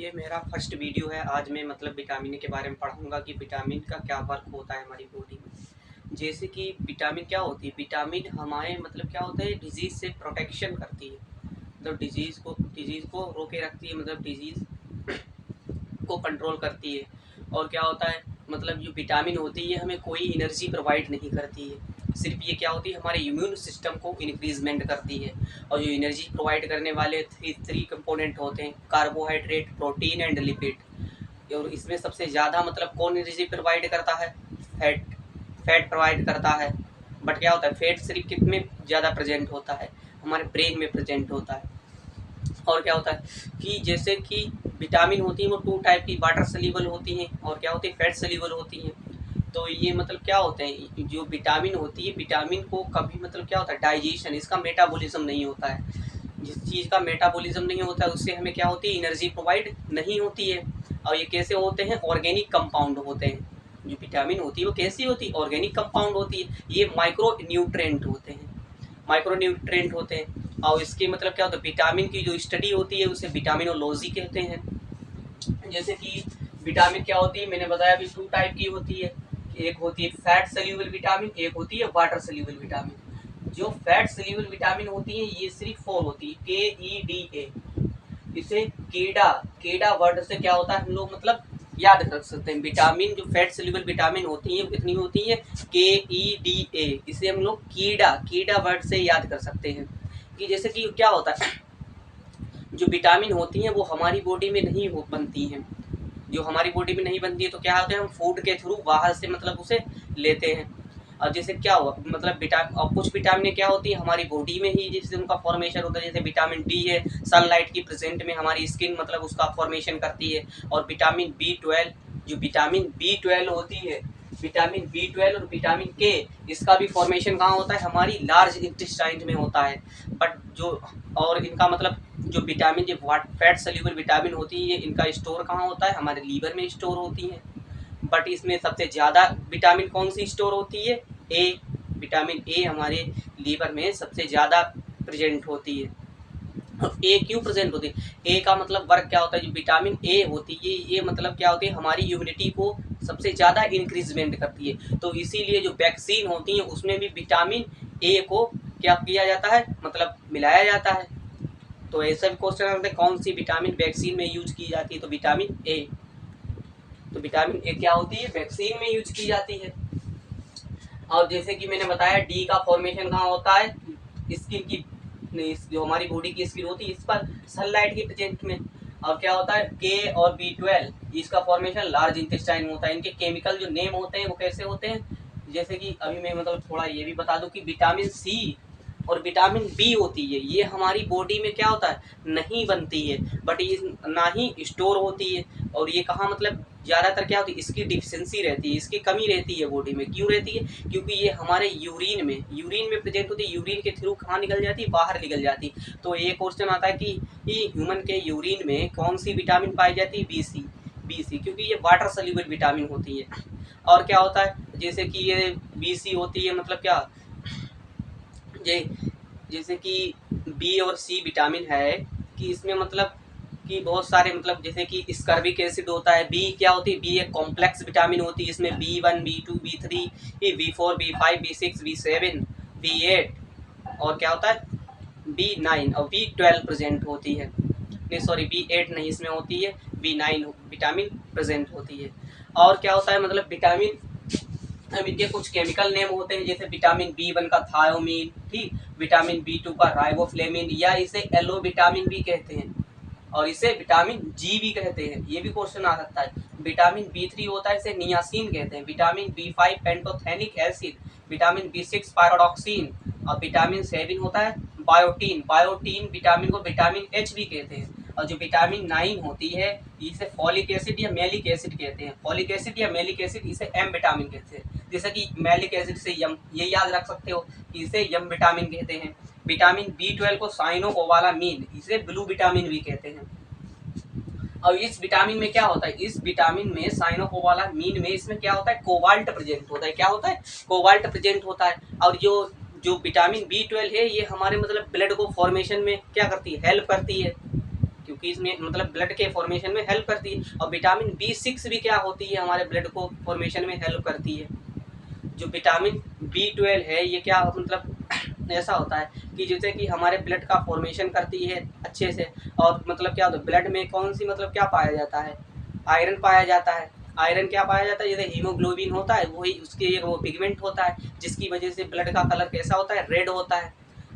ये मेरा first video है। आज मैं मतलब विटामिन के बारे में पढ़ाऊँगा कि विटामिन का क्या वर्क होता है हमारी बॉडी में। जैसे कि विटामिन क्या होती है, विटामिन हमारे मतलब क्या होता है, डिजीज़ से प्रोटेक्शन करती है। मतलब डिजीज़ को रोके रखती है, मतलब डिजीज़ को कंट्रोल करती है। और क्या होता है, मतलब जो विटामिन होती है हमें कोई एनर्जी प्रोवाइड नहीं करती है, सिर्फ ये क्या होती है, हमारे इम्यून सिस्टम को इंक्रीजमेंट करती है। और जो एनर्जी प्रोवाइड करने वाले थ्री कंपोनेंट होते हैं, कार्बोहाइड्रेट, प्रोटीन एंड लिपिड। और इसमें सबसे ज़्यादा मतलब कौन एनर्जी प्रोवाइड करता है, फैट। फैट प्रोवाइड करता है। बट क्या होता है, फैट सिर्फ कितने ज़्यादा प्रेजेंट होता है, हमारे ब्रेन में प्रेजेंट होता है। और क्या होता है कि जैसे कि विटामिन होती हैं वो टू टाइप की, वाटर सल्यूबल होती हैं और क्या होती है, फैट सल्यूबल होती हैं। तो ये मतलब क्या होते हैं, जो विटामिन होती है, विटामिन को कभी मतलब क्या होता है, डाइजेशन, इसका मेटाबॉलिज्म नहीं होता है। जिस चीज़ का मेटाबॉलिज्म नहीं होता है उससे हमें क्या होती है, एनर्जी प्रोवाइड नहीं होती है। और ये कैसे होते हैं, ऑर्गेनिक कंपाउंड होते हैं। जो विटामिन होती है वो कैसी होती है, ऑर्गेनिक कंपाउंड होती है। ये माइक्रो न्यूट्रेंट होते हैं, माइक्रो न्यूट्रेंट होते हैं। और इसके मतलब क्या होता है, विटामिन की जो स्टडी होती है उसे विटामिनोलॉजी कहते हैं। जैसे कि विटामिन क्या होती है, मैंने बताया अभी टू टाइप की होती है। एक होती है फैट सल्यूबल विटामिन, एक होती है वाटर सल्यूबल विटामिन। जो फैट सल्यूबल विटामिन होती है ये सिर्फ फोर होती है, KEDA। इसे केडा, केडा वर्ड से क्या होता है, हम लोग मतलब याद रख सकते हैं। विटामिन जो फैट सल्यूबल विटामिन होती है कितनी होती है, KEDA। इसे हम लोग कीड़ा, कीड़ा वर्ड से याद कर सकते हैं। कि जैसे कि क्या होता है, जो विटामिन होती हैं वो हमारी बॉडी में नहीं हो बनती हैं। जो हमारी बॉडी में नहीं बनती है तो क्या होता है, हम फूड के थ्रू बाहर से मतलब उसे लेते हैं। और जैसे क्या हुआ, मतलब विटामिन, और कुछ विटामिन क्या होती है हमारी बॉडी में ही जिससे उनका फॉर्मेशन होता है। जैसे विटामिन डी है, सनलाइट की प्रेजेंट में हमारी स्किन मतलब उसका फॉर्मेशन करती है। और विटामिन B12, जो विटामिन B12 होती है, विटामिन B12 और विटामिन के, इसका भी फॉर्मेशन कहाँ होता है, हमारी लार्ज इंटेस्टाइन में होता है। बट जो, और इनका मतलब जो विटामिन, जो फैट सल्यूबल विटामिन होती है, इनका स्टोर कहाँ होता है, हमारे लीवर में स्टोर होती हैं। बट इसमें सबसे ज़्यादा विटामिन कौन सी स्टोर होती है, ए। विटामिन ए हमारे लीवर में सबसे ज़्यादा प्रेजेंट होती है। ए क्यों प्रेजेंट होती है, ए का मतलब वर्क क्या होता है, जो विटामिन ए होती है ये मतलब क्या होती है, हमारी इम्यूनिटी को सबसे ज़्यादा इंक्रीजमेंट करती है। तो इसीलिए जो वैक्सीन होती है उसमें भी विटामिन ए को क्या किया जाता है, मतलब मिलाया जाता है। तो ऐसा भी क्वेश्चन आते हैं, कौन सी विटामिन वैक्सीन में यूज की जाती है, तो विटामिन ए। तो विटामिन ए क्या होती है, वैक्सीन में यूज की जाती है। और जैसे कि मैंने बताया डी का फॉर्मेशन कहाँ होता है, स्किन की, जो हमारी बॉडी की स्किन होती है इस पर सनलाइट की प्रेजेंट में। और क्या होता है, के और B12, इसका फॉर्मेशन लार्ज इंटेस्टाइन में होता है। इनके केमिकल जो नेम होते हैं वो कैसे होते हैं, जैसे कि अभी मैं मतलब थोड़ा ये भी बता दूं कि विटामिन सी और विटामिन बी होती है, ये हमारी बॉडी में क्या होता है, नहीं बनती है, बट ये ना ही स्टोर होती है। और ये कहाँ मतलब ज़्यादातर क्या होती है, इसकी डिफिशियंसी रहती है, इसकी कमी रहती है बॉडी में। क्यों रहती है, क्योंकि ये हमारे यूरिन में प्रेजेंट होती है। यूरिन के थ्रू कहाँ निकल जाती है, बाहर निकल जाती है। तो ये क्वेश्चन आता है कि ह्यूमन के यूरिन में कौन सी विटामिन पाई जाती है, BC, क्योंकि ये वाटर सल्यूबल विटामिन होती है। और क्या होता है, जैसे कि ये BC होती है मतलब क्या, जैसे कि बी और सी विटामिन है कि इसमें मतलब कि बहुत सारे मतलब जैसे कि स्कर्बिक एसिड होता है। बी क्या होती है, बी एक कॉम्प्लेक्स विटामिन होती है, इसमें B1, B2, B3, B4, B5, B6, B7, B8 और क्या होता है, B9 और B12 प्रेजेंट होती है। नहीं सॉरी, B8 नहीं, इसमें होती है B9 विटामिन प्रेजेंट होती है। और क्या होता है, मतलब विटामिन, अब इनके कुछ केमिकल नेम होते हैं, जैसे विटामिन B1 का थायोमीन, ठीक, विटामिन B2 का राइबोफ्लेविन, या इसे एलो विटामिन भी कहते हैं, और इसे विटामिन जी भी कहते हैं। ये भी क्वेश्चन आ सकता है। विटामिन B3 होता है, इसे नियासिन कहते हैं। Vitamin B5 pantothenic acid, vitamin B6 pyridoxine, और विटामिन 7 होता है बायोटीन। बायोटीन विटामिन को विटामिन H भी कहते हैं। और जो विटामिन 9 होती है इसे फॉलिक एसिड या मेलिक एसिड कहते हैं। फॉलिक एसिड या मेलिक एसिड, इसे एम विटामिन कहते हैं। जैसे कि मेलिक एसिड से यम, ये याद रख सकते हो कि इसे यम विटामिन कहते हैं। विटामिन B12 को साइनोकोबालामीन, इसे ब्लू विटामिन भी कहते हैं। और इस विटामिन में क्या होता है, इस विटामिन में साइनोकोबालामीन में इसमें क्या होता है, कोबाल्ट प्रेजेंट होता है। क्या होता है, कोबाल्ट प्रेजेंट होता है। और जो जो विटामिन B12 है ये हमारे मतलब ब्लड को फॉर्मेशन में क्या करती है, हेल्प करती है। क्योंकि पीस में मतलब ब्लड के फॉर्मेशन में हेल्प करती है। और विटामिन B6 भी क्या होती है, हमारे ब्लड को फॉर्मेशन में हेल्प करती है। जो विटामिन B12 है ये क्या मतलब ऐसा होता है कि जैसे कि हमारे ब्लड का फॉर्मेशन करती है अच्छे से। और मतलब क्या होता है ब्लड में कौन सी मतलब क्या पाया जाता है, आयरन पाया जाता है। आयरन क्या पाया जाता है, जैसे हीमोग्लोबिन होता है वही उसके एक वो पिगमेंट होता है जिसकी वजह से ब्लड का कलर कैसा होता है, रेड होता है।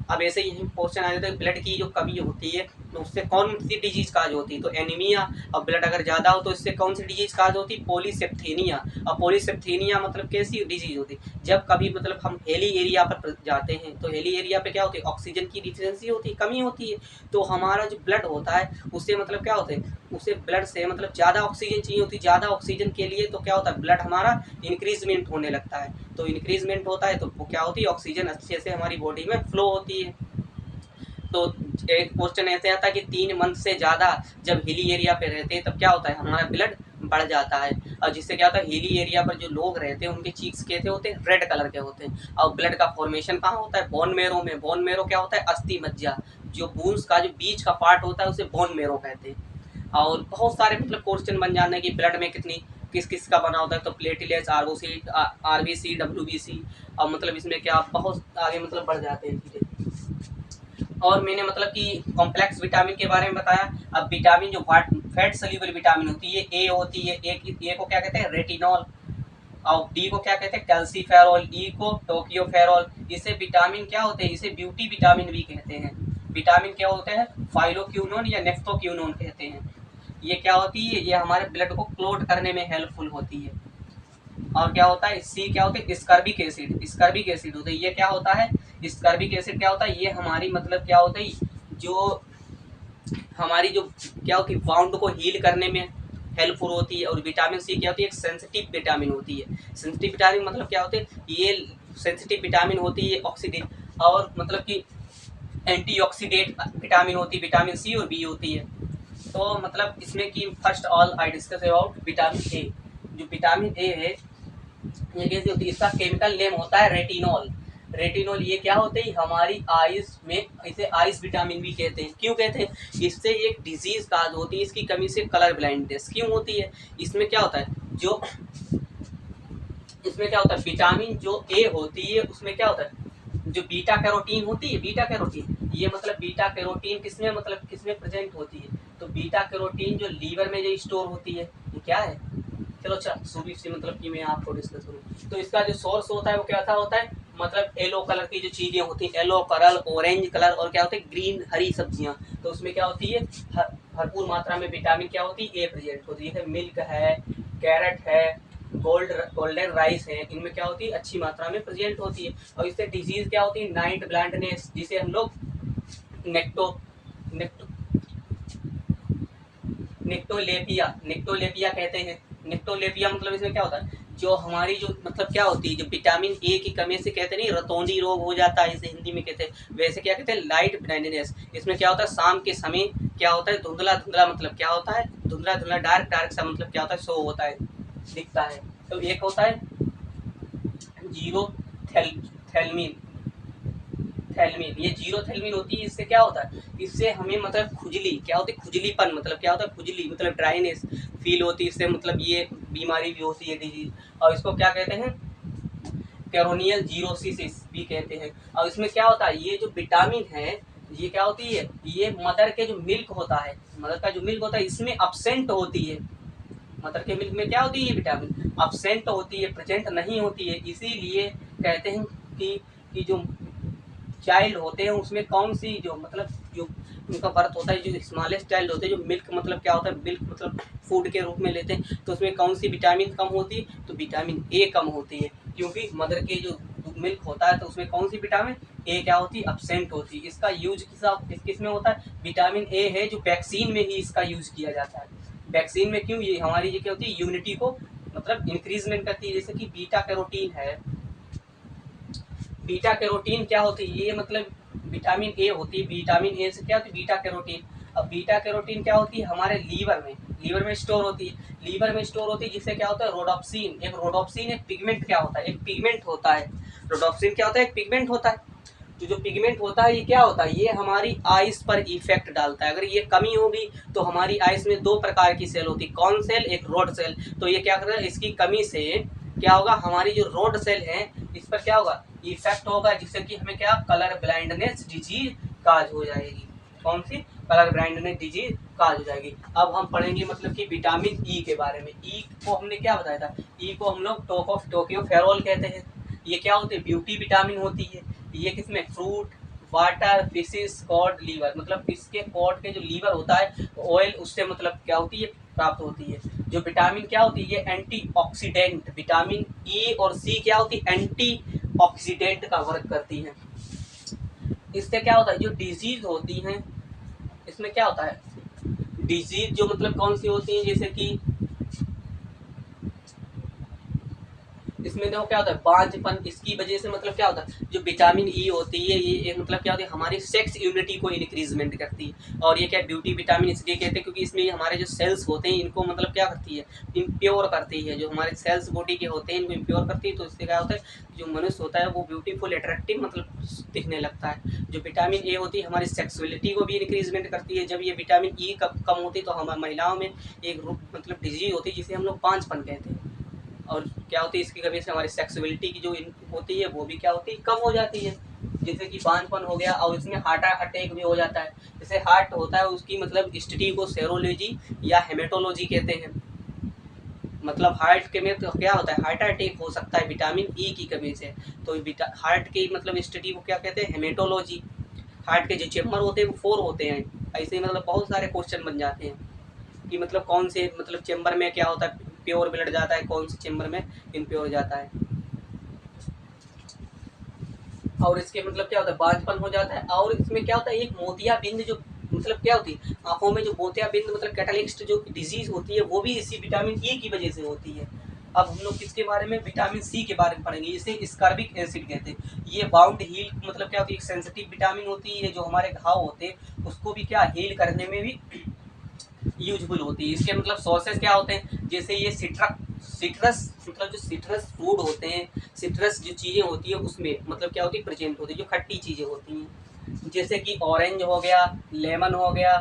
अब ऐसे ही क्वेश्चन आ जाता है ब्लड की जो कमी होती है तो उससे कौन सी डिजीज काज होती है, तो एनीमिया। और ब्लड अगर ज़्यादा हो तो इससे कौन सी डिजीज काज होती है, पॉलीसेप्थेनिया। और पॉलीसेप्थेनिया मतलब कैसी डिजीज होती है, जब कभी मतलब हम हिली एरिया पर जाते हैं तो हिली एरिया पे क्या होती है, ऑक्सीजन की डिफिशियंसी होती है, कमी होती है। तो हमारा जो ब्लड होता है उससे मतलब क्या होता है, उसे ब्लड से मतलब ज़्यादा ऑक्सीजन चाहिए होती है। ज़्यादा ऑक्सीजन के लिए तो क्या होता है, ब्लड हमारा इंक्रीजमेंट होने लगता है। तो इंक्रीजमेंट होता है तो वो क्या होती है, ऑक्सीजन अच्छे से हमारी बॉडी में फ्लो होती है। तो एक क्वेश्चन ऐसे आता है कि 3 मंथ से ज़्यादा जब हिली एरिया पे रहते हैं तब क्या होता है, हमारा ब्लड बढ़ जाता है। और जिससे क्या होता है, हिली एरिया पर जो लोग रहते हैं उनके चीक्स कैसे होते हैं, रेड कलर के होते हैं। और ब्लड का फॉर्मेशन कहाँ होता है, बोन मेरो में। बोन मेरो क्या होता है, अस्थि मज्जा। जो बोन्स का जो बीच का पार्ट होता है उसे बोन मेरो कहते हैं। और बहुत सारे मतलब क्वेश्चन बन जाने कि ब्लड में कितनी किस किस का बना होता है, तो प्लेटलेट्स, आरबीसी, डब्ल्यूबीसी। और मतलब इसमें क्या बहुत आगे मतलब बढ़ जाते हैं चीज़ें। और मैंने मतलब कि कॉम्प्लेक्स विटामिन के बारे में बताया। अब विटामिन जो फैट सल्यूबल विटामिन होती है, ए होती है, ए को क्या कहते हैं, रेटिनॉल। और डी को क्या कहते हैं, कैल्सीफेरॉल। ई को टोक्योफेरॉल। इसे विटामिन क्या होते हैं, इसे ब्यूटी विटामिन भी कहते हैं। विटामिन क्या होते हैं, फाइलोक्यूनोन या नेफ्थोक्यूनोन कहते हैं। ये क्या होती है, ये हमारे ब्लड को क्लोट करने में हेल्पफुल होती है। और क्या होता है, सी क्या होता है, स्कर्बिक एसिड। स्कर्बिक एसिड होता है, ये क्या होता है, स्कर्बिक एसिड क्या होता है, ये हमारी मतलब क्या होता है, जो हमारी जो क्या होती है, वाउंड को हील करने में हेल्पफुल होती है। और विटामिन सी क्या होती है, एक सेंसिटिव विटामिन होती है। सेंसिटिव विटामिन मतलब क्या होते हैं, ये सेंसिटिव विटामिन होती है ऑक्सीडेंट और मतलब कि एंटीऑक्सीडेंट विटामिन होती है, विटामिन सी और बी होती है। तो मतलब इसमें कि first all I discuss about vitamin A. जो विटामिन ए है ये कैसी होती है, इसका केमिकल नेम होता है रेटिनॉल। रेटिनॉल ये क्या होते हैं, हमारी आइस में, इसे आइस विटामिन भी कहते हैं। क्यों कहते हैं, इससे एक डिजीज काज होती है, इसकी कमी से कलर ब्लाइंडनेस क्यों होती है। इसमें क्या होता है, जो इसमें क्या होता है, विटामिन जो ए होती है उसमें क्या होता है, जो बीटा कैरोटीन होती है, बीटा कैरोटीन ये मतलब बीटा कैरोटीन किसमें मतलब किसमें प्रेजेंट होती है, तो बीटा कैरोटीन जो लीवर में जो स्टोर होती है, ये क्या है। चलो अच्छा शुरू से मतलब कि मैं आपको डिस्कस करूँ तो इसका जो सोर्स होता है वो क्या था होता है, मतलब येलो कलर की जो चीजें होती हैं, येलो कलर, ऑरेंज कलर और क्या होते हैं, ग्रीन हरी सब्जियां। तो उसमें क्या होती है, भरपूर मात्रा में विटामिन क्या होती है, ए प्रेजेंट होती है। मिल्क है, कैरेट है, गोल्डन राइस है, इनमें क्या होती है, अच्छी मात्रा में प्रेजेंट होती है। और इससे डिजीज क्या होती है, नाइट ब्लाइंडनेस, जिसे हम लोग नेक्टो नेक्टो निक्टोलेपिया कहते हैं। निक्टोलेपिया मतलब इसमें क्या होता है, जो हमारी जो मतलब क्या होती है, जो विटामिन ए की कमी से कहते नहीं रतौंधी रोग हो जाता है, इसे हिंदी में कहते हैं, वैसे क्या कहते हैं, लाइट ब्लाइंडनेस। इसमें क्या होता है, शाम के समय क्या होता है, धुंधला धुंधला मतलब क्या होता है, धुंधला धुंधला डार्क डार्क सा मतलब क्या होता है, शो होता है, दिखता है। तो एक होता है जीरो थैलमीन। ये जीरो थैलमीन होती है, इससे क्या होता है, इससे हमें मतलब खुजली क्या होती है, खुजलीपन मतलब क्या होता है, खुजली मतलब ड्राइनेस फील होती है, इससे मतलब ये बीमारी भी होती है, डिजीज। और इसको क्या कहते हैं, कैरोनियल जीरोसिस भी कहते हैं। और इसमें क्या होता है, ये जो विटामिन है ये क्या होती है, ये मदर के जो मिल्क होता है, मदर का जो मिल्क होता है इसमें अपसेंट होती है। मदर के मिल्क में क्या होती है, ये विटामिन अपसेंट होती है, प्रेजेंट नहीं होती है। इसीलिए कहते हैं कि जो चाइल्ड होते हैं उसमें कौन सी जो मतलब जो उनका बर्थ होता है, जो स्मॉलेस्ट चाइल्ड होते हैं, जो मिल्क मतलब क्या होता है, मिल्क मतलब फूड के रूप में लेते हैं, तो उसमें कौन सी विटामिन कम होती है, तो विटामिन ए कम होती है। क्योंकि मदर के जो मिल्क होता है तो उसमें कौन सी विटामिन ए क्या होती है, अपसेंट होती है। इसका यूज किस में होता है, विटामिन ए है जो वैक्सीन में ही इसका यूज किया जाता है। वैक्सीन में क्यों, ये हमारी ये क्या होती है, यूनिटी को मतलब इंक्रीजमेंट करती है। जैसे कि बीटा कैरोटीन है, बीटा कैरोटीन क्या होती है, ये मतलब विटामिन ए होती है, विटामिन ए से क्या होती है, बीटा कैरोटीन। अब बीटा कैरोटीन क्या होती है, हमारे लीवर में स्टोर होती है, लीवर में स्टोर होती है, जिससे क्या होता है, रोडोप्सिन एक पिगमेंट क्या होता है, एक पिगमेंट होता है। रोडोप्सिन क्या होता है, एक पिगमेंट होता है। जो पिगमेंट होता है ये क्या होता है, ये हमारी आइस पर इफेक्ट डालता है। अगर ये कमी होगी तो हमारी आइस में दो प्रकार की सेल होती है, कौन सेल, एक रोड सेल। तो ये क्या कर रहा है, इसकी कमी से क्या होगा, हमारी जो रोड सेल है इस पर क्या होगा, इफेक्ट होगा, जिससे कि हमें क्या, कलर ब्लाइंडनेस डिजीज काज हो जाएगी। कौन सी, कलर ब्लाइंडनेस डिजीज काज हो जाएगी। अब हम पढ़ेंगे मतलब कि विटामिन ई के बारे में। ई को हमने क्या बताया था, ई को हम लोग टोक्योफेरोल कहते हैं। ये क्या होती है, ब्यूटी विटामिन होती है। ये किसमें, fruit, water, fishes, cod, liver, मतलब इसके कॉड के जो लीवर होता है ऑयल, उससे मतलब क्या होती है, प्राप्त होती है। जो विटामिन क्या होती है, ये एंटीऑक्सीडेंट, विटामिन ई और सी क्या होती है, एंटीऑक्सीडेंट का वर्क करती है। इससे क्या होता है, जो डिजीज होती हैं इसमें क्या होता है, डिजीज जो मतलब कौन सी होती है, जैसे कि इसमें देखो क्या होता है, बांझपन, इसकी वजह से मतलब क्या होता है, जो विटामिन ई होती है ये मतलब क्या होती है, हमारी सेक्स यूनिटी को इंक्रीजमेंट करती है। और ये क्या, ब्यूटी विटामिन इसलिए कहते हैं क्योंकि इसमें हमारे जो सेल्स होते हैं इनको मतलब क्या करती है, इम्प्योर करती है। जो हमारे सेल्स बॉडी के होते हैं इनको इम्प्योर करती है। तो इससे क्या होता है, जो मनुष्य होता है वो ब्यूटीफुल, अट्रैक्टिव मतलब दिखने लगता है। जो विटामिन ए होती है हमारी सेक्सुअलिटी को भी इंक्रीजमेंट करती है। जब ये विटामिन ई कम होती है तो हमारी महिलाओं में एक मतलब डिजीज होती है जिसे हम लोग बांझपन कहते हैं। और क्या होती है, इसकी कमी से हमारी सेक्सुअलिटी की जो होती है वो भी क्या होती है, कम हो जाती है। जैसे कि बांझपन हो गया, और इसमें हार्ट अटैक भी हो जाता है। जैसे हार्ट होता है उसकी मतलब स्टडी को सेरोलॉजी या हेमेटोलॉजी कहते हैं। मतलब हार्ट के में तो क्या होता है, हार्ट अटैक हो सकता है विटामिन ई की कमी से। तो हार्ट की मतलब स्टडी को क्या कहते हैं, हेमेटोलॉजी। हार्ट के जो चेम्बर होते हैं वो 4 होते हैं। ऐसे ही मतलब बहुत सारे क्वेश्चन बन जाते हैं कि मतलब कौन से मतलब चेम्बर में क्या होता है, प्योर ब्लड जाता है, कौन से चेम्बर में इम्प्योर जाता है। और इसके मतलब क्या होता है, बांझपन हो जाता है। और इसमें क्या होता है, एक मोतियाबिंद जो मतलब क्या होती है, आंखों में जो मोतियाबिंद मतलब कैटालिस्ट जो डिजीज होती है वो भी इसी विटामिन ई की वजह से होती है। अब हम लोग किसके बारे में, विटामिन सी के बारे में पढ़ेंगे। इसे स्कर्बिक एसिड कहते हैं। ये बाउंड हील मतलब क्या होती है, एक सेंसिटिव विटामिन होती है जो हमारे घाव होते हैं उसको भी क्या हील करने में भी यूजफुल होती है। इसके मतलब सोर्सेज क्या होते हैं, जैसे ये सिट्रस मतलब जो सिट्रस फूड होते हैं, सिट्रस जो चीज़ें होती है उसमें मतलब क्या होती है, प्रेजेंट होती है, जो खट्टी चीज़ें होती हैं। जैसे कि ऑरेंज हो गया, लेमन हो गया,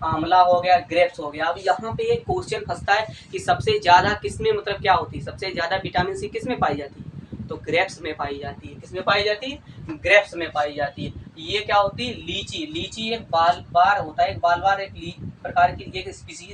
आंवला हो गया, ग्रेप्स हो गया। अब यहाँ पे एक क्वेश्चन फंसता है कि सबसे ज़्यादा किसमें मतलब क्या होती है, सबसे ज़्यादा विटामिन सी किसमें पाई जाती है, तो ग्रेप्स में पाई जाती है। किसमें पाई जाती है, ग्रेप्स में पाई जाती है। ये क्या होती है, लीची। लीची एक बार होता है, एक बार एक प्रकार की एक स्पीसीज